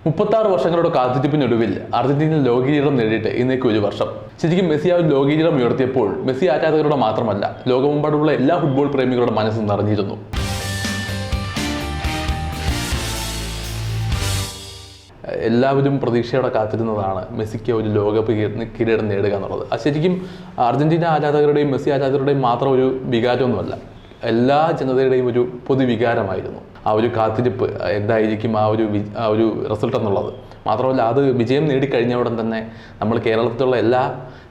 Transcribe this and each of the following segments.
36 വർഷങ്ങളുടെ കാത്തിരിപ്പിനൊടുവിൽ അർജന്റീന ലോക കിരീടം നേടിയിട്ട് ഇന്നേക്ക് ഒരു വർഷം. ശരിക്കും മെസ്സി ആ ഒരു ലോക കിരീടം ഉയർത്തിയപ്പോൾ മെസ്സി ആരാധകരുടെ മാത്രമല്ല, ലോകമെമ്പാടുമുള്ള എല്ലാ ഫുട്ബോൾ പ്രേമികളുടെ മനസ്സ് നിറഞ്ഞിരുന്നു. എല്ലാവരും പ്രതീക്ഷയോടെ കാത്തിരുന്നതാണ് മെസ്സിക്ക് ഒരു ലോകകപ്പ് കിരീടം നേടുക എന്നുള്ളത്. അത് ശരിക്കും അർജന്റീന ആരാധകരുടെയും മെസ്സി ആരാധകരുടെയും മാത്രം ഒരു വികാരമൊന്നുമല്ല, എല്ലാ ജനതയുടെയും ഒരു പൊതുവികാരമായിരുന്നു ആ ഒരു കാത്തിരിപ്പ്. എന്തായിരിക്കും ആ ഒരു റിസൾട്ട് എന്നുള്ളത്. മാത്രമല്ല, അത് വിജയം നേടിക്കഴിഞ്ഞ ഉടൻ തന്നെ നമ്മൾ കേരളത്തിലുള്ള എല്ലാ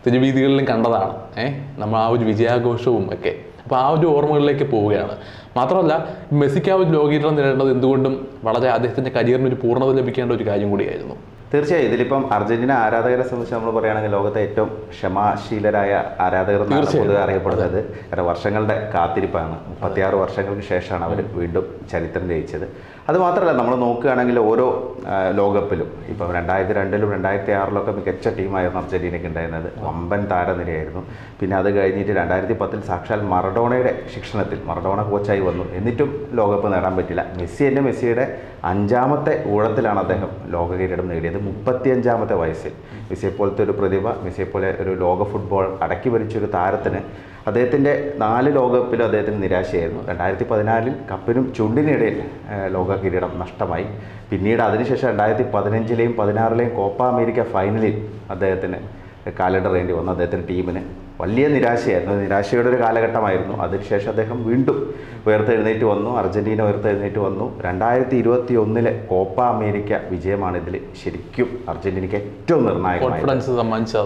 തെരുവീതികളിലും കണ്ടതാണ്. നമ്മൾ ആ ഒരു വിജയാഘോഷവും ഒക്കെ. അപ്പോൾ ആ ഒരു ഓർമ്മകളിലേക്ക് പോവുകയാണ്. മാത്രമല്ല, മെസ്സിക്ക് ആ ഒരു ലോക കിരീടം നേടേണ്ടത് എന്തുകൊണ്ടും വളരെ അദ്ദേഹത്തിൻ്റെ കരിയറിന് ഒരു പൂർണ്ണത ലഭിക്കേണ്ട ഒരു കാര്യം കൂടിയായിരുന്നു. തീർച്ചയായും ഇതിലിപ്പം അർജന്റീന ആരാധകരെ സംബന്ധിച്ച് നമ്മൾ പറയുകയാണെങ്കിൽ ലോകത്തെ ഏറ്റവും ക്ഷമാശീലരായ ആരാധകർ എന്നാണ് പൊതുവെ അറിയപ്പെടുന്നത്. കാരണം വർഷങ്ങളുടെ കാത്തിരിപ്പാണ്. 36 വർഷങ്ങൾക്ക് ശേഷമാണ് അവർ വീണ്ടും ചരിത്രം ജയിച്ചത്. അതുമാത്രമല്ല, നമ്മൾ നോക്കുകയാണെങ്കിൽ ഓരോ ലോകകപ്പിലും ഇപ്പം 2002-ലും 2006-ലൊക്കെ മികച്ച ടീമായിരുന്നു അർജന്റീനയ്ക്ക് ഉണ്ടായിരുന്നത്. വമ്പൻ താരനിരയായിരുന്നു. പിന്നെ അത് കഴിഞ്ഞിട്ട് 2010-ൽ സാക്ഷാൽ മറഡോണയുടെ ശിക്ഷണത്തിൽ മറഡോണ കോച്ചായി വന്നു. എന്നിട്ടും ലോകകപ്പ് നേടാൻ പറ്റില്ല. മെസ്സിയുടെ 5ാമത്തെ ഊഴത്തിലാണ് അദ്ദേഹം ലോക കിരീടം നേടിയത്. 35ാമത്തെ വയസ്സിൽ. മെസ്സിയെപ്പോലത്തെ ഒരു പ്രതിഭ, മെസ്സിയെപ്പോലെ ഒരു ലോക ഫുട്ബോൾ അടക്കി ഭരിച്ചൊരു താരത്തിന് അദ്ദേഹത്തിൻ്റെ 4 ലോകകപ്പിലും അദ്ദേഹത്തിന് നിരാശയായിരുന്നു. 2014-ൽ കപ്പിനും ചുണ്ടിനിടയിൽ ലോക കിരീടം നഷ്ടമായി. പിന്നീട് അതിനുശേഷം 2015-ലെയും 2016-ലെയും കോപ്പ അമേരിക്ക ഫൈനലിൽ അദ്ദേഹത്തിന് കാലിടറേണ്ടി വന്നു. അദ്ദേഹത്തിൻ്റെ ടീമിന് വലിയ നിരാശയായിരുന്നു. നിരാശയുടെ ഒരു കാലഘട്ടമായിരുന്നു. അതിനുശേഷം അദ്ദേഹം വീണ്ടും ഉയർത്തെഴുന്നേറ്റ് വന്നു. അർജന്റീന ഉയർത്തെഴുന്നേറ്റ് വന്നു. 2021-ലെ കോപ്പ അമേരിക്ക വിജയമാണ് ഇതിൽ ശരിക്കും അർജന്റീനയ്ക്ക് ഏറ്റവും നിർണായകമായത്.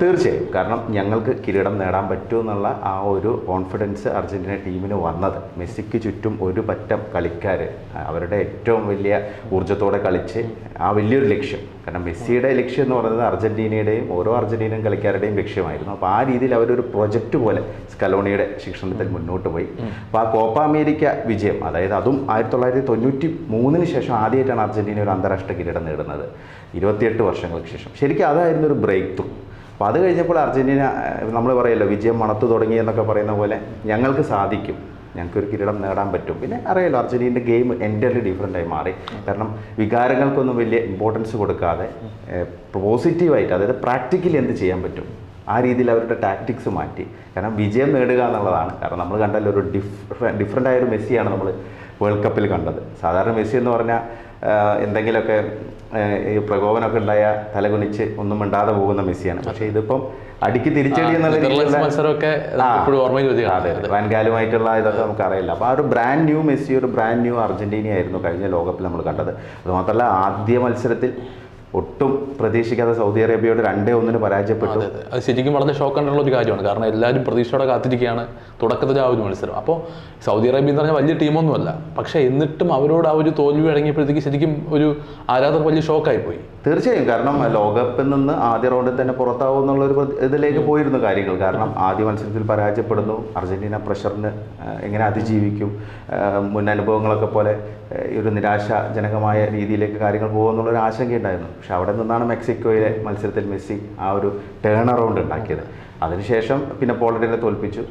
തീർച്ചയായും. കാരണം ഞങ്ങൾക്ക് കിരീടം നേടാൻ പറ്റുമെന്നുള്ള ആ ഒരു കോൺഫിഡൻസ് അർജന്റീന ടീമിന് വന്നത്. മെസ്സിക്ക് ചുറ്റും ഒരു പറ്റം കളിക്കാർ അവരുടെ ഏറ്റവും വലിയ ഊർജ്ജത്തോടെ കളിച്ച് ആ വലിയൊരു ലക്ഷ്യം, കാരണം മെസ്സിയുടെ ലക്ഷ്യം എന്ന് പറയുന്നത് അർജന്റീനയുടെയും ഓരോ അർജന്റീനൻ കളിക്കാരുടെയും ലക്ഷ്യമായിരുന്നു. അപ്പോൾ ആ രീതിയിൽ അവരൊരു പ്രൊജക്റ്റ് പോലെ സ്കലോണിയുടെ ശിക്ഷണത്തിൽ മുന്നോട്ട് പോയി. അപ്പോൾ ആ കോപ്പ അമേരിക്ക വിജയം, അതായത് അതും 1993-ന് ശേഷം ആദ്യമായിട്ടാണ് അർജന്റീന ഒരു അന്താരാഷ്ട്ര കിരീടം നേടുന്നത്, 28 വർഷങ്ങൾക്ക് ശേഷം. ശരിക്കും അതായിരുന്നു ഒരു ബ്രേക്ക് ത്രൂ. അപ്പോൾ അത് കഴിഞ്ഞപ്പോൾ അർജന്റീന, നമ്മൾ പറയല്ലോ വിജയം മണത്തു തുടങ്ങി എന്നൊക്കെ പറയുന്ന പോലെ, ഞങ്ങൾക്ക് സാധിക്കും, ഞങ്ങൾക്കൊരു കിരീടം നേടാൻ പറ്റും. പിന്നെ അറിയാലോ അർജന്റീനയുടെ ഗെയിം എൻ്റർലി ഡിഫറെൻ്റായി മാറി. കാരണം വികാരങ്ങൾക്കൊന്നും വലിയ ഇമ്പോർട്ടൻസ് കൊടുക്കാതെ പോസിറ്റീവായിട്ട്, അതായത് പ്രാക്ടിക്കലി എന്ത് ചെയ്യാൻ പറ്റും ആ രീതിയിൽ അവരുടെ ടാക്ടിക്സ് മാറ്റി. കാരണം വിജയം നേടുക എന്നുള്ളതാണ്. കാരണം നമ്മൾ കണ്ടല്ലോ ഒരു ഡിഫറെൻ്റ് ആയൊരു മെസ്സിയാണ് നമ്മൾ വേൾഡ് കപ്പിൽ കണ്ടത്. സാധാരണ മെസ്സി എന്ന് പറഞ്ഞാൽ എന്തെങ്കിലുമൊക്കെ ഈ പ്രകോപനമൊക്കെ ഉണ്ടായ തലകുനിച്ച് ഒന്നും മിണ്ടാതെ പോകുന്ന മെസ്സിയാണ്. പക്ഷേ ഇതിപ്പം അടിക്ക് തിരിച്ചടി എന്നുള്ള മത്സരമൊക്കെ വാൻഗാലുമായിട്ടുള്ള ഇതൊക്കെ നമുക്കറിയില്ല. അപ്പോൾ ആ ഒരു ബ്രാൻഡ് ന്യൂ മെസ്സി, ഒരു ബ്രാൻഡ് ന്യൂ അർജന്റീന ആയിരുന്നു കഴിഞ്ഞ ലോകകപ്പിൽ നമ്മൾ കണ്ടത്. അതുമാത്രമല്ല, ആദ്യ മത്സരത്തിൽ ഒട്ടും പ്രതീക്ഷിക്കാതെ സൗദി അറേബ്യയോട് 2-1 പരാജയപ്പെട്ടു. അത് ശരിക്കും വളരെ ഷോക്കായിട്ടുള്ള ഒരു കാര്യമാണ്. കാരണം എല്ലാവരും പ്രതീക്ഷയോടെ കാത്തിരിക്കുകയാണ് തുടക്കത്തിൽ ആ ഒരു മത്സരം. അപ്പോൾ സൗദി അറേബ്യ എന്ന് പറഞ്ഞാൽ വലിയ ടീമൊന്നുമല്ല, പക്ഷേ എന്നിട്ടും അവരോട് ആ ഒരു തോൽവി അടങ്ങിയപ്പോഴത്തേക്ക് ശരിക്കും ഒരു ആരാധകർ വലിയ ഷോക്കായി പോയി. തീർച്ചയായും. കാരണം ലോകകപ്പിൽ നിന്ന് ആദ്യ റൗണ്ടിൽ തന്നെ പുറത്താവും എന്നുള്ളൊരു ഇതിലേക്ക് പോയിരുന്നു കാര്യങ്ങൾ. കാരണം ആദ്യ മത്സരത്തിൽ പരാജയപ്പെടുന്നു. അർജന്റീന പ്രഷറിന് എങ്ങനെ അതിജീവിക്കും, മുൻ അനുഭവങ്ങളൊക്കെ പോലെ ഒരു നിരാശാജനകമായ രീതിയിലേക്ക് കാര്യങ്ങൾ പോകുമെന്നുള്ളൊരു ആശങ്കയുണ്ടായിരുന്നു. പക്ഷെ അവിടെ നിന്നാണ് മെക്സിക്കോയിലെ മത്സരത്തിൽ മെസ്സി ആ ഒരു ടേൺ അറൗണ്ട് ഉണ്ടാക്കിയത്. അതിനുശേഷം പിന്നെ പോളണ്ടിനെ തോൽപ്പിച്ചു.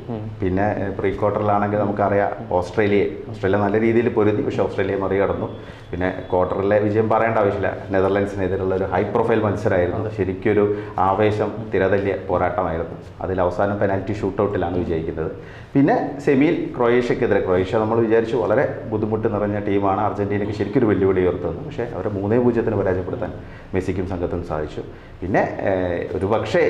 പിന്നെ പ്രീ ക്വാർട്ടറിലാണെങ്കിൽ നമുക്കറിയാം ഓസ്ട്രേലിയ നല്ല രീതിയിൽ പൊരുതി, പക്ഷേ ഓസ്ട്രേലിയ മറികടന്നു. പിന്നെ ക്വാർട്ടറിലെ വിജയം പറയേണ്ട ആവശ്യമില്ല, നെതർലൻഡ്സിനെതിരുള്ള ഒരു ഹൈ പ്രൊഫൈൽ മത്സരമായിരുന്നു. ശരിക്കൊരു ആവേശം, തിരതല്യ പോരാട്ടമായിരുന്നു. അതിൽ അവസാനം പെനാൽറ്റി ഷൂട്ടൗട്ടിലാണ് വിജയിക്കുന്നത്. പിന്നെ സെമിയിൽ ക്രൊയേഷ്യക്കെതിരെ, ക്രൊയേഷ്യ നമ്മൾ വിചാരിച്ചു വളരെ ബുദ്ധിമുട്ട് നിറഞ്ഞ ടീമാണ്, അർജന്റീനയ്ക്ക് ശരിക്കും ഒരു വെല്ലുവിളി ഉയർത്തുന്നു. പക്ഷേ അവരെ 3-0 പരാജയപ്പെടുത്താൻ മെസ്സിക്കും സംഘത്തിനും സാധിച്ചു. പിന്നെ ഒരുപക്ഷെ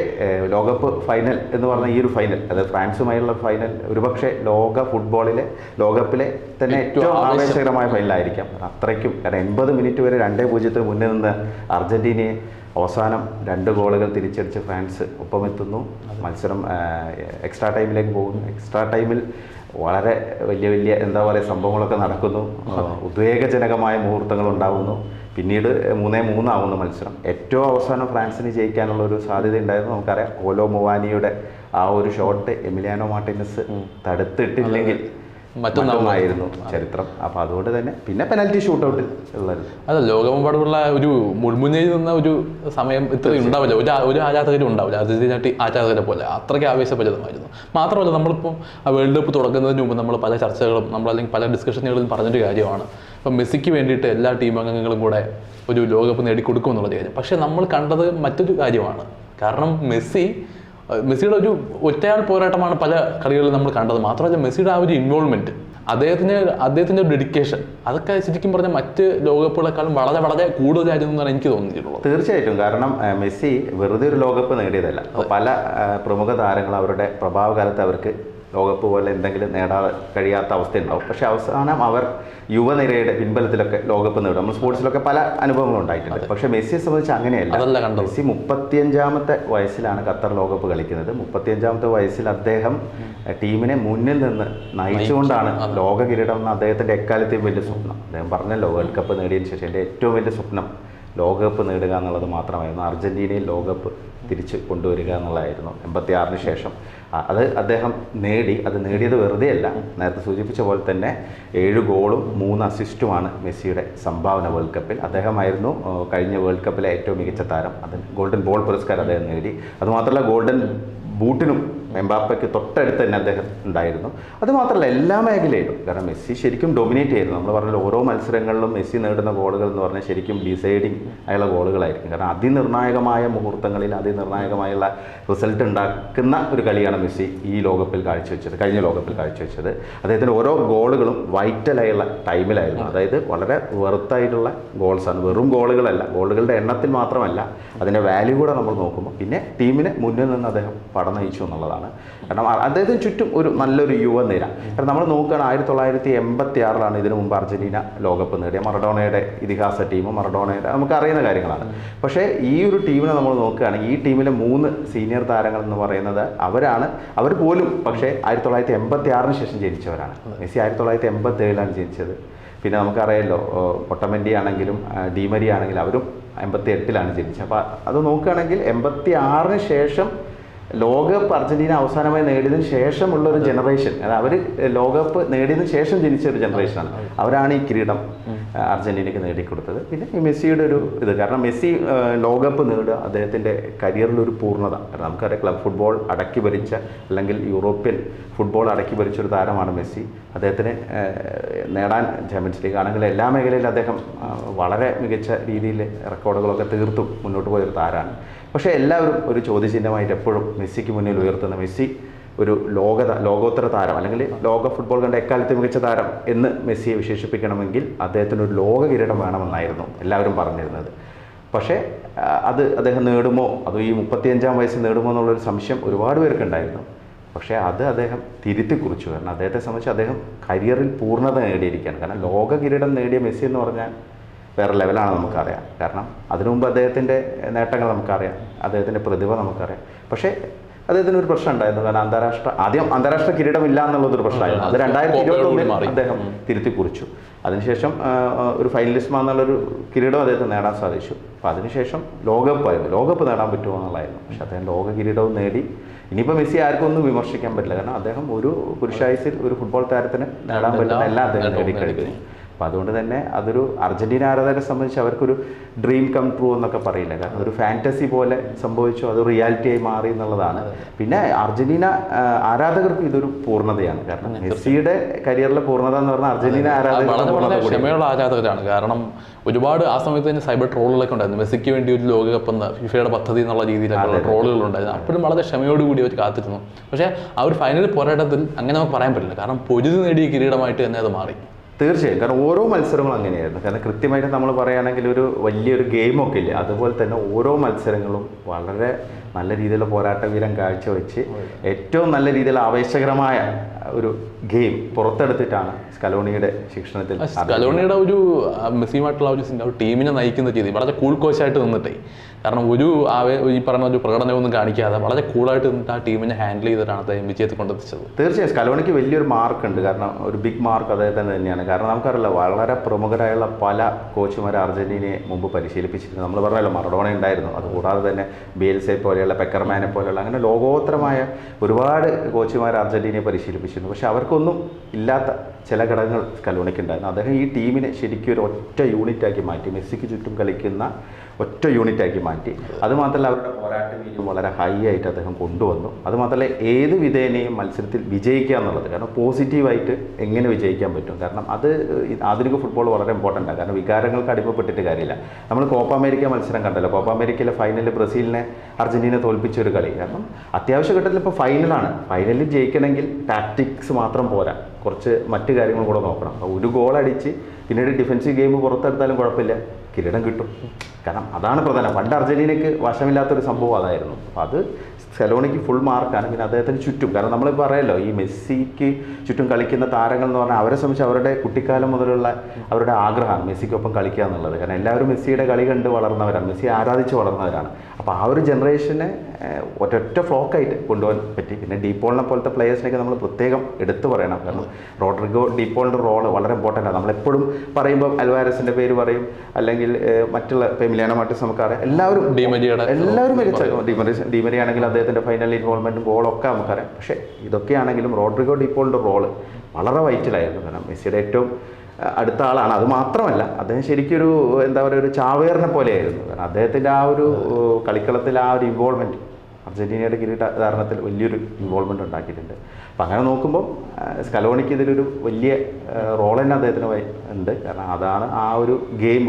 ലോകകപ്പ് ഫൈനൽ എന്ന് പറഞ്ഞ ഈ ഒരു ഫൈനൽ, അതായത് ഫ്രാൻസുമായുള്ള ഫൈനൽ ഒരുപക്ഷെ ലോകകപ്പിലെ തന്നെ ഏറ്റവും ആവേശകരമായ ഫൈനലായിരിക്കാം. അത്രയ്ക്കും, കാരണം 80 മിനിറ്റ് വരെ 2-0 മുന്നിൽ നിന്ന് അർജന്റീനയെ അവസാനം 2 ഗോളുകൾ തിരിച്ചടിച്ച് ഫ്രാൻസ് ഒപ്പമെത്തുന്നു. മത്സരം എക്സ്ട്രാ ടൈമിലേക്ക് പോകുന്നു. എക്സ്ട്രാ ടൈമിൽ വളരെ വലിയ എന്താ പറയുക സംഭവങ്ങളൊക്കെ നടക്കുന്നു. ഉദ്വേഗജനകമായ മുഹൂർത്തങ്ങൾ ഉണ്ടാകുന്നു. പിന്നീട് 3-3 ആവുന്ന മത്സരം. ഏറ്റവും അവസാനം ഫ്രാൻസിന് ജയിക്കാനുള്ള ഒരു സാധ്യത ഉണ്ടായിരുന്നു. നമുക്കറിയാം കോലോ മുവാനിയുടെ ആ ഒരു ഷോട്ട് എമിലിയാനോ മാർട്ടിനസ് തടുത്തിട്ടില്ലെങ്കിൽ മറ്റൊന്നായിരുന്നു ചരിത്രം. അപ്പോൾ അതുകൊണ്ട് തന്നെ പിന്നെ പെനാൽറ്റി ഷൂട്ടൗട്ടിൽ ഉള്ളത്. അതെ, ലോകമെമ്പാടുമുള്ള ഒരു മുൾമുനയിൽ നിന്ന ഒരു സമയം ഇത്രയും ഉണ്ടാവില്ല, ഒരു ആരാധകരും ഉണ്ടാവില്ല അർജന്റീന ആരാധകരെ പോലെ. അത്രയ്ക്ക് ആവേശഭരിതമായിരുന്നു. മാത്രമല്ല, നമ്മളിപ്പോൾ ആ വേൾഡ് കപ്പ് തുടങ്ങുന്നതിന് മുമ്പ് നമ്മൾ പല ചർച്ചകളും അല്ലെങ്കിൽ പല ഡിസ്കഷനുകളിലും പറഞ്ഞൊരു കാര്യമാണ്, ഇപ്പം മെസ്സിക്ക് വേണ്ടിയിട്ട് എല്ലാ ടീം അംഗങ്ങളും കൂടെ ഒരു ലോകകപ്പ് നേടിക്കൊടുക്കും എന്നുള്ളത് കാര്യം. പക്ഷേ നമ്മൾ കണ്ടത് മറ്റൊരു കാര്യമാണ്. കാരണം മെസ്സിയുടെ ഒരു ഒറ്റയാൾ പോരാട്ടമാണ് പല കളികളിലും നമ്മൾ കണ്ടത്. മാത്രമല്ല മെസ്സിയുടെ ആ ഒരു ഇൻവോൾവ്മെൻറ്റ്, അദ്ദേഹത്തിൻ്റെ ഡെഡിക്കേഷൻ, അതൊക്കെ ശരിക്കും പറഞ്ഞാൽ മറ്റ് ലോകകപ്പുകളെക്കാളും വളരെ വളരെ കൂടുതലായിരുന്നു എന്നാണ് എനിക്ക് തോന്നിയിട്ടുള്ളത്. തീർച്ചയായിട്ടും. കാരണം മെസ്സി വെറുതെ ഒരു ലോകകപ്പ് നേടിയതല്ല. പല പ്രമുഖ താരങ്ങൾ അവരുടെ പ്രഭാവകാലത്ത് അവർക്ക് ലോകകപ്പ് പോലെ എന്തെങ്കിലും നേടാൻ കഴിയാത്ത അവസ്ഥയുണ്ടാവും. പക്ഷേ അവസാനം അവർ യുവനിരയുടെ പിൻബലത്തിലൊക്കെ ലോകകപ്പ് നേടും. നമ്മൾ സ്പോർട്സിലൊക്കെ പല അനുഭവങ്ങളും ഉണ്ടായിട്ടുണ്ട്. പക്ഷേ മെസ്സിയെ സംബന്ധിച്ച് അങ്ങനെയല്ല. മെസ്സി 35-ാമത്തെ വയസ്സിലാണ് ഖത്തർ ലോകകപ്പ് കളിക്കുന്നത്. 35-ാമത്തെ വയസ്സിൽ അദ്ദേഹം ടീമിനെ മുന്നിൽ നിന്ന് നയിച്ചുകൊണ്ടാണ് ലോക കിരീടം എന്ന അദ്ദേഹത്തിൻ്റെ എക്കാലത്തെയും വലിയ സ്വപ്നം. അദ്ദേഹം പറഞ്ഞല്ലോ, വേൾഡ് കപ്പ് നേടിയതിന് ശേഷം എൻ്റെ ഏറ്റവും വലിയ സ്വപ്നം ലോകകപ്പ് നേടുക എന്നുള്ളത് മാത്രമായിരുന്നു. അർജൻറ്റീനയിൽ ലോകകപ്പ് തിരിച്ച് കൊണ്ടുവരിക എന്നുള്ളതായിരുന്നു 86-ന് ശേഷം. അത് അദ്ദേഹം നേടി. അത് നേടിയത് വെറുതെയല്ല. നേരത്തെ സൂചിപ്പിച്ച പോലെ തന്നെ 7 ഗോളും 3 അസിസ്റ്റുമാണ് മെസ്സിയുടെ സംഭാവന വേൾഡ് കപ്പിൽ. അദ്ദേഹമായിരുന്നു കഴിഞ്ഞ വേൾഡ് കപ്പിലെ ഏറ്റവും മികച്ച താരം. അത് ഗോൾഡൻ ബോൾ പുരസ്കാരം അദ്ദേഹം നേടി. അതുമാത്രമല്ല ഗോൾഡൻ ബൂട്ടിനും എംബാപ്പയ്ക്ക് തൊട്ടടുത്ത് തന്നെ അദ്ദേഹം ഉണ്ടായിരുന്നു. അതുമാത്രമല്ല എല്ലാ മേഖലയിലും. കാരണം മെസ്സി ശരിക്കും ഡൊമിനേറ്റ് ചെയ്യുന്നു. നമ്മൾ പറഞ്ഞാൽ ഓരോ മത്സരങ്ങളിലും മെസ്സി നേടുന്ന ഗോളുകൾ എന്ന് പറഞ്ഞാൽ ശരിക്കും ഡിസൈഡിങ് ആയുള്ള ഗോളുകളായിരിക്കും. കാരണം അതിനിർണായകമായ മുഹൂർത്തങ്ങളിൽ അതിനിർണായകമായുള്ള റിസൾട്ട് ഉണ്ടാക്കുന്ന ഒരു കളിയാണ് മെസ്സി ഈ ലോകകപ്പിൽ കാഴ്ചവെച്ചത്, കഴിഞ്ഞ ലോകകപ്പിൽ കാഴ്ചവെച്ചത്. അദ്ദേഹത്തിൻ്റെ ഓരോ ഗോളുകളും വൈറ്റലായുള്ള ടൈമിലായിരുന്നു. അതായത് വളരെ വെറുത്തായിട്ടുള്ള ഗോൾസാണ്. വെറും ഗോളുകളല്ല, ഗോളുകളുടെ എണ്ണത്തിൽ മാത്രമല്ല, അതിൻ്റെ വാല്യൂ കൂടെ നമ്മൾ നോക്കുമ്പോൾ പിന്നെ ടീമിനെ മുന്നിൽ നിന്ന് അദ്ദേഹം നയിച്ചു എന്നുള്ളതാണ്. കാരണം അദ്ദേഹത്തിന് ചുറ്റും ഒരു നല്ലൊരു യുവനിര. കാരണം നമ്മൾ നോക്കുകയാണ് 1986-ലാണ് ഇതിനു മുമ്പ് അർജന്റീന ലോകകപ്പ് നേടിയ മറഡോണയുടെ ഇതിഹാസ ടീം. മറഡോണയുടെ നമുക്ക് അറിയുന്ന കാര്യങ്ങളാണ്. പക്ഷേ ഈ ഒരു ടീമിനെ നമ്മൾ നോക്കുകയാണെങ്കിൽ ഈ ടീമിലെ 3 സീനിയർ താരങ്ങൾ എന്ന് പറയുന്നത് അവർ പോലും പക്ഷേ 1986-ന് ശേഷം ജനിച്ചവരാണ്. മെസ്സി 1987-ലാണ് ജനിച്ചത്. പിന്നെ നമുക്കറിയാമല്ലോ, ഒട്ടമെൻഡി ആണെങ്കിലും ഡിമരി ആണെങ്കിലും അവരും 88-ലാണ് ജനിച്ചത്. അപ്പോൾ അത് നോക്കുകയാണെങ്കിൽ 86-ന് ശേഷം ലോകകപ്പ് അർജന്റീന അവസാനമായി നേടിയതിന് ശേഷമുള്ള ഒരു ജനറേഷൻ, അതായത് അവർ ലോകകപ്പ് നേടിയതിന് ശേഷം ജനിച്ച ഒരു ജനറേഷനാണ്. അവരാണ് ഈ കിരീടം അർജന്റീനയ്ക്ക് നേടിക്കൊടുത്തത്. പിന്നെ ഈ മെസ്സിയുടെ ഒരു ഇത്, കാരണം മെസ്സി ലോകകപ്പ് നേടുക അദ്ദേഹത്തിൻ്റെ കരിയറിലൊരു പൂർണ്ണത. കാരണം നമുക്കറിയാം, ക്ലബ് ഫുട്ബോൾ അടക്കി ഭരിച്ച അല്ലെങ്കിൽ യൂറോപ്യൻ ഫുട്ബോൾ അടക്കി ഭരിച്ചൊരു താരമാണ് മെസ്സി. അദ്ദേഹത്തിന് നേടാൻ ചാമ്പ്യൻസ് ലീഗ് ആണെങ്കിൽ എല്ലാ മേഖലയിലും അദ്ദേഹം വളരെ മികച്ച രീതിയിൽ റെക്കോർഡുകളൊക്കെ തീർത്തും മുന്നോട്ട് പോയൊരു താരമാണ്. പക്ഷേ എല്ലാവരും ഒരു ചോദ്യചിഹ്നമായിട്ട് എപ്പോഴും മെസ്സിക്ക് മുന്നിൽ ഉയർത്തുന്ന, മെസ്സി ഒരു ലോകോത്തര താരം അല്ലെങ്കിൽ ലോക ഫുട്ബോൾ കണ്ട എക്കാലത്തെ മികച്ച താരം എന്ന് മെസ്സിയെ വിശേഷിപ്പിക്കണമെങ്കിൽ അദ്ദേഹത്തിന് ഒരു ലോക കിരീടം വേണമെന്നായിരുന്നു എല്ലാവരും പറഞ്ഞിരുന്നത്. പക്ഷേ അത് അദ്ദേഹം നേടുമോ, അതോ ഈ 35-ാം വയസ്സിൽ നേടുമോ എന്നുള്ളൊരു സംശയം ഒരുപാട് പേർക്കുണ്ടായിരുന്നു. പക്ഷേ അത് അദ്ദേഹം തിരുത്തി കുറിച്ചു. കാരണം അദ്ദേഹത്തെ സംബന്ധിച്ച് അദ്ദേഹം കരിയറിൽ പൂർണ്ണത നേടിയിരിക്കുകയാണ്. കാരണം ലോക കിരീടം നേടിയ മെസ്സി എന്ന് പറഞ്ഞാൽ വേറെ ലെവലാണ് നമുക്കറിയാം. കാരണം അതിനു മുമ്പ് അദ്ദേഹത്തിൻ്റെ നേട്ടങ്ങൾ നമുക്കറിയാം, അദ്ദേഹത്തിൻ്റെ പ്രതിഭ നമുക്കറിയാം. പക്ഷേ അദ്ദേഹത്തിന് ഒരു പ്രശ്നം ഉണ്ടായിരുന്നു. കാരണം അന്താരാഷ്ട്ര കിരീടമില്ല എന്നുള്ളതൊരു പ്രശ്നമായിരുന്നു. അത് 2021 അദ്ദേഹം തിരുത്തി കുറിച്ചു. അതിനുശേഷം ഒരു ഫൈനലിസ്റ്റ് എന്നുള്ളൊരു കിരീടം അദ്ദേഹത്തിന് നേടാൻ സാധിച്ചു. അപ്പോൾ അതിനുശേഷം ലോകകപ്പ് നേടാൻ പറ്റുമോ എന്നുള്ളതായിരുന്നു. പക്ഷെ അദ്ദേഹം ലോക കിരീടവും നേടി. ഇനിയിപ്പോൾ മെസ്സി ആർക്കും ഒന്നും വിമർശിക്കാൻ പറ്റില്ല. കാരണം അദ്ദേഹം ഒരു പുരുഷായുസിൽ ഒരു ഫുട്ബോൾ താരത്തിന് നേടാൻ പറ്റുന്ന എല്ലാം അദ്ദേഹം നേടിക്കഴിഞ്ഞു. അപ്പോൾ അതുകൊണ്ട് തന്നെ അതൊരു അർജന്റീന ആരാധകരെ സംബന്ധിച്ച് അവർക്കൊരു ഡ്രീം കം ട്രൂ എന്നൊക്കെ പറയില്ല. കാരണം ഒരു ഫാൻറ്റസി പോലെ സംഭവിച്ചു, അത് റിയാലിറ്റിയായി മാറി എന്നുള്ളതാണ്. പിന്നെ അർജന്റീന ആരാധകർക്ക് ഇതൊരു പൂർണ്ണതയാണ്. കാരണം മെസ്സിയുടെ കരിയറിലെ പൂർണ്ണത എന്ന് പറഞ്ഞാൽ അർജന്റീന ആരാധകർ ക്ഷമയുള്ള ആരാധകരാണ്. കാരണം ഒരുപാട് ആ സമയത്ത് തന്നെ സൈബർ ട്രോളുകളൊക്കെ ഉണ്ടായിരുന്നു. മെസ്സിക്ക് വേണ്ടി ഒരു ലോകകപ്പ് എന്ന ഫിഫയുടെ പദ്ധതി എന്നുള്ള രീതിയിലുള്ള ട്രോളുകൾ ഉണ്ടായിരുന്നു. അപ്പോഴും വളരെ ക്ഷമയോടുകൂടി അവർ കാത്തിരുന്നു. പക്ഷേ ആ ഒരു ഫൈനൽ പോരാട്ടത്തിൽ അങ്ങനെ നമുക്ക് പറയാൻ പറ്റില്ല. കാരണം പൊരുതി നേടിയ കിരീടമായിട്ട് തന്നെ അത് മാറി. തീർച്ചയായും. കാരണം ഓരോ മത്സരങ്ങളും അങ്ങനെയായിരുന്നു. കാരണം കൃത്യമായിട്ട് നമ്മൾ പറയുകയാണെങ്കിൽ ഒരു വലിയൊരു ഗെയിമൊക്കെ ഇല്ലേ, അതുപോലെ തന്നെ ഓരോ മത്സരങ്ങളും വളരെ നല്ല രീതിയിലുള്ള പോരാട്ട വീരം കാഴ്ചവെച്ച് ഏറ്റവും നല്ല രീതിയിൽ ആവേശകരമായ ഒരു ഗെയിം പുറത്തെടുത്തിട്ടാണ് സ്കലോണിയുടെ ശിക്ഷണത്തിൽ സ്കലോണിയുടെ ഒരു മെസ്സിയുമായിട്ടുള്ള ഒരു ടീമിനെ നയിക്കുന്ന രീതി വളരെ കൂൾ കോച്ചായിട്ട് നിന്നിട്ടേ. കാരണം ഈ പറഞ്ഞ ഒരു പ്രകടനമൊന്നും കാണിക്കാതെ വളരെ കൂളായിട്ട് നിന്നിട്ട് ആ ടീമിനെ ഹാൻഡിൽ ചെയ്തിട്ടാണ് അദ്ദേഹം വിജയത്തിൽ കൊണ്ടെത്തിച്ചത്. തീർച്ചയായും സ്കലോണിക്ക് വലിയൊരു മാർക്കുണ്ട്. കാരണം ഒരു ബിഗ് മാർക്ക് അദ്ദേഹത്തിന് തന്നെയാണ്. കാരണം നമുക്കറിയില്ല, വളരെ പ്രമുഖരായുള്ള പല കോച്ചുമാരെ അർജന്റീനയെ മുമ്പ് പരിശീലിപ്പിച്ചിട്ടുണ്ട്. നമ്മൾ പറഞ്ഞല്ലോ, മറഡോണ ഉണ്ടായിരുന്നു. അതുകൂടാതെ തന്നെ ബിയൽസെ പോലെയുള്ള പെക്കർമാനെ പോലെയുള്ള അങ്ങനെ ലോകോത്തരമായ ഒരുപാട് കോച്ചുമാർ അർജന്റീനയെ പരിശീലിപ്പിച്ചിരുന്നു. പക്ഷെ അവർക്കൊന്നും ഇല്ലാത്ത ചില ഘടകങ്ങൾ സ്കലോണിക്ക് ഉണ്ടായിരുന്നു. അദ്ദേഹം ഈ ടീമിനെ ശരിക്കും ഒരു ഒറ്റ യൂണിറ്റാക്കി മാറ്റി, മെസ്സിക്ക് ചുറ്റും കളിക്കുന്ന ഒറ്റ യൂണിറ്റാക്കി മാറ്റി. അതുമാത്രമല്ല അവരുടെ പോരാട്ട വീര്യം വളരെ ഹൈ ആയിട്ട് അദ്ദേഹം കൊണ്ടുവന്നു. അതുമാത്രമല്ല ഏത് വിധേനയും മത്സരത്തിൽ വിജയിക്കുക എന്നുള്ളത്, കാരണം പോസിറ്റീവായിട്ട് എങ്ങനെ വിജയിക്കാൻ പറ്റും, കാരണം അത് ആധുനിക ഫുട്ബോൾ വളരെ ഇമ്പോർട്ടൻ്റ് ആണ്. കാരണം വികാരങ്ങൾക്ക് അടിമപ്പെട്ടിട്ട് കാര്യമില്ല. നമ്മൾ കോപ്പ അമേരിക്ക മത്സരം കണ്ടല്ലോ, കോപ്പ അമേരിക്കയിലെ ഫൈനലിൽ ബ്രസീലിനെ അർജന്റീന തോൽപ്പിച്ച ഒരു കളി. കാരണം അത്യാവശ്യ ഘട്ടത്തിൽ ഇപ്പോൾ ഫൈനലാണ്, ഫൈനലിൽ ജയിക്കണമെങ്കിൽ ടാക്ടിക്സ് മാത്രം പോരാ, കുറച്ച് മറ്റു കാര്യങ്ങൾ കൂടെ നോക്കണം. ഒരു ഗോൾ അടിച്ച് പിന്നീട് ഡിഫൻസീവ് ഗെയിം പുറത്തെടുത്താലും കുഴപ്പമില്ല, കിരീടം കിട്ടും. കാരണം അതാണ് പ്രധാനം. പണ്ട് അർജന്റീനയ്ക്ക് വശമില്ലാത്തൊരു സംഭവം അതായിരുന്നു. അപ്പോൾ അത് സ്കലോണിക്ക് ഫുൾ മാർക്കാണ്. പിന്നെ അദ്ദേഹത്തിന് ചുറ്റും, കാരണം നമ്മളിപ്പോൾ അറിയാമല്ലോ, ഈ മെസ്സിക്ക് ചുറ്റും കളിക്കുന്ന താരങ്ങൾ എന്ന് പറഞ്ഞാൽ അവരെ സംബന്ധിച്ച് അവരുടെ കുട്ടിക്കാലം മുതലുള്ള അവരുടെ ആഗ്രഹമാണ് മെസ്സിക്കൊപ്പം കളിക്കുക എന്നുള്ളത്. കാരണം എല്ലാവരും മെസ്സിയുടെ കളി കണ്ട് വളർന്നവരാണ്, മെസ്സി ആരാധിച്ച് വളർന്നവരാണ്. അപ്പോൾ ആ ഒരു ജനറേഷനെ ഒറ്റ ഫ്ലോക്കായിട്ട് കൊണ്ടുപോകാൻ പറ്റി. പിന്നെ ഡീപോളിനെ പോലത്തെ പ്ലേയേഴ്സിനൊക്കെ നമ്മൾ പ്രത്യേകം എടുത്തു പറയണം. കാരണം റോഡ്രിഗോ ഡീപോളിൻ്റെ റോള് വളരെ ഇമ്പോർട്ടൻ്റ് ആണ്. നമ്മളെപ്പോഴും പറയുമ്പോൾ അൽവാരസിൻ്റെ പേര് പറയും, അല്ലെങ്കിൽ മറ്റുള്ള ഇപ്പോൾ മിലാനോ മാർട്ടിൻസ് നമുക്കറിയാം, എല്ലാവരും ഡിമരി ആണെങ്കിൽ അദ്ദേഹത്തിൻ്റെ ഫൈനൽ ഇൻവോൾവ്മെൻറ്റും ഗോളൊക്കെ നമുക്കറിയാം. പക്ഷേ ഇതൊക്കെയാണെങ്കിലും റോഡ്രിഗോ ഡീപോളിൻ്റെ റോള് വളരെ വൈറ്റലായിരുന്നു. കാരണം മെസ്സിയുടെ ഏറ്റവും അടുത്ത ആളാണ്. അത് മാത്രമല്ല അദ്ദേഹം ശരിക്കൊരു എന്താ പറയുക, ഒരു ചാവേറിനെ പോലെയായിരുന്നു. കാരണം അദ്ദേഹത്തിൻ്റെ ആ ഒരു കളിക്കളത്തിൽ ആ ഒരു ഇൻവോൾവ്മെൻറ്റ് അർജന്റീനയുടെ കിരീടധാരണത്തിൽ വലിയൊരു ഇൻവോൾവ്മെൻറ്റ് ഉണ്ടാക്കിയിട്ടുണ്ട്. അപ്പം അങ്ങനെ നോക്കുമ്പോൾ സ്കലോണിക്ക് ഇതിലൊരു വലിയ റോൾ തന്നെ അദ്ദേഹത്തിന് ഉണ്ട്. കാരണം അതാണ് ആ ഒരു ഗെയിം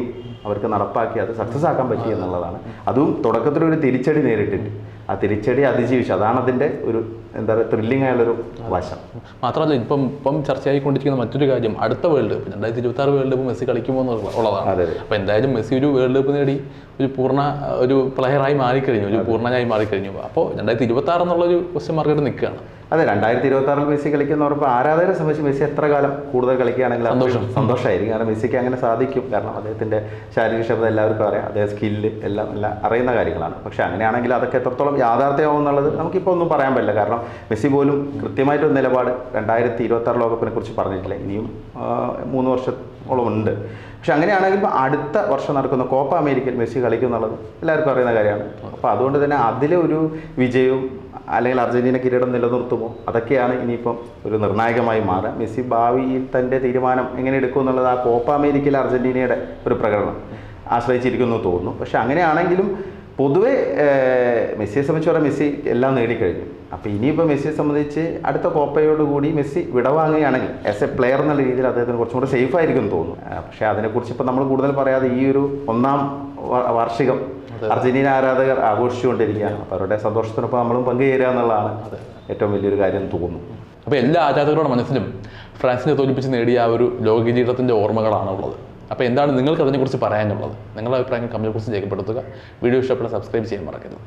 അവർക്ക് നടപ്പാക്കി അത് സക്സസ് ആക്കാൻ പറ്റി എന്നുള്ളതാണ്. അതും തുടക്കത്തിലൊരു തിരിച്ചടി നേരിട്ടിട്ട് ആ തിരിച്ചടി അതിജീവിച്ചു. അതാണ് അതിൻ്റെ ഒരു എന്താ പറയുക ത്രില്ലിംഗ് ആയുള്ളൊരു വശം. മാത്രമല്ല ഇപ്പം ചർച്ചയായിക്കൊണ്ടിരിക്കുന്ന മറ്റൊരു കാര്യം, അടുത്ത world cup 2026 world cup Messi കളിക്കുമോ എന്നുള്ളതാണ്. അപ്പോൾ എന്തായാലും മെസ്സി ഒരു വേൾഡ് കപ്പ് നേടി ഒരു പ്ലെയറായി മാറിക്കഴിഞ്ഞു, ഒരു പൂർണ്ണനായി മാറിക്കഴിഞ്ഞു. അപ്പോൾ 2026 എന്നുള്ളൊരു ക്വസ്റ്റ്യൻ മാർക്കായിട്ട് നിൽക്കുകയാണ്. അതെ, 2026 മെസ്സി കളിക്കുന്ന പറയുമ്പോൾ ആരാധകരെ സംബന്ധിച്ച് മെസ്സി എത്ര കാലം കൂടുതൽ കളിക്കുകയാണെങ്കിൽ സന്തോഷമായിരിക്കും. കാരണം മെസ്സിക്ക് അങ്ങനെ സാധിക്കും. കാരണം അദ്ദേഹത്തിൻ്റെ ശാരീരിക ക്ഷമത എല്ലാവർക്കും അറിയാം, അദ്ദേഹം സ്കില്ല് എല്ലാം അറിയുന്ന കാര്യങ്ങളാണ്. പക്ഷേ അങ്ങനെയാണെങ്കിൽ അതൊക്കെ എത്രത്തോളം യാഥാർത്ഥ്യമാവും എന്നുള്ളത് നമുക്കിപ്പോൾ ഒന്നും പറയാൻ പറ്റില്ല. കാരണം മെസ്സി പോലും കൃത്യമായിട്ടൊരു നിലപാട് 2026 ലോകകപ്പിനെ കുറിച്ച് പറഞ്ഞിട്ടില്ല. ഇനിയും 3 വർഷത്തോളം ഉണ്ട്. പക്ഷെ അങ്ങനെയാണെങ്കിൽ ഇപ്പോൾ അടുത്ത വർഷം നടക്കുന്ന കോപ്പ അമേരിക്കയിൽ മെസ്സി കളിക്കും എന്നുള്ളത് എല്ലാവർക്കും അറിയുന്ന കാര്യമാണ്. അപ്പോൾ അതുകൊണ്ട് തന്നെ അതിലെ ഒരു വിജയവും അല്ലെങ്കിൽ അർജന്റീന കിരീടം നിലനിർത്തുമോ, അതൊക്കെയാണ് ഇനിയിപ്പം ഒരു നിർണായകമായി മാറുക. മെസ്സി ഭാവിയിൽ തൻ്റെ തീരുമാനം എങ്ങനെ എടുക്കും എന്നുള്ളത് ആ കോപ്പ അമേരിക്കയിലെ അർജന്റീനയുടെ ഒരു പ്രകടനം ആശ്രയിച്ചിരിക്കുന്നു തോന്നുന്നു. പക്ഷെ അങ്ങനെയാണെങ്കിലും പൊതുവെ മെസ്സിയെ സംബന്ധിച്ച് പറയാം, മെസ്സി എല്ലാം നേടിക്കഴിഞ്ഞു. അപ്പോൾ ഇനിയിപ്പോൾ മെസ്സിയെ സംബന്ധിച്ച് അടുത്ത കോപ്പയോടുകൂടി മെസ്സി വിടവാങ്ങുകയാണെങ്കിൽ ആസ് എ പ്ലെയർ എന്നുള്ള രീതിയിൽ അദ്ദേഹത്തിന് കുറച്ചും കൂടെ സേഫ് ആയിരിക്കും തോന്നുന്നു. പക്ഷേ അതിനെക്കുറിച്ച് ഇപ്പോൾ നമ്മൾ കൂടുതൽ പറയാതെ ഈ ഒരു 1-ാം വാർഷികം അർജന്റീന ആരാധകർ ആഘോഷിച്ചുകൊണ്ടിരിക്കുകയാണ്. അപ്പോൾ അവരുടെ സന്തോഷത്തിനൊപ്പം നമ്മളും പങ്കുചേരുക എന്നുള്ളതാണ് ഏറ്റവും വലിയൊരു കാര്യം തോന്നുന്നു. അപ്പോൾ എല്ലാ ആരാധകരുടെ മനസ്സിലും ഫ്രാൻസിനെ തോൽപ്പിച്ച് നേടിയ ആ ഒരു ലോക കിരീടത്തിൻ്റെ ഓർമ്മകളാണുള്ളത്. അപ്പോൾ എന്താണ് നിങ്ങൾക്ക് അതിനെക്കുറിച്ച് പറയാനുള്ളത്? നിങ്ങളുടെ അഭിപ്രായങ്ങൾ കമൻറ്റ് ബോക്സിൽ രേഖപ്പെടുത്തുക. വീഡിയോ ഇഷ്ടപ്പെട്ടാൽ സബ്സ്ക്രൈബ് ചെയ്യാൻ മറക്കരുത്.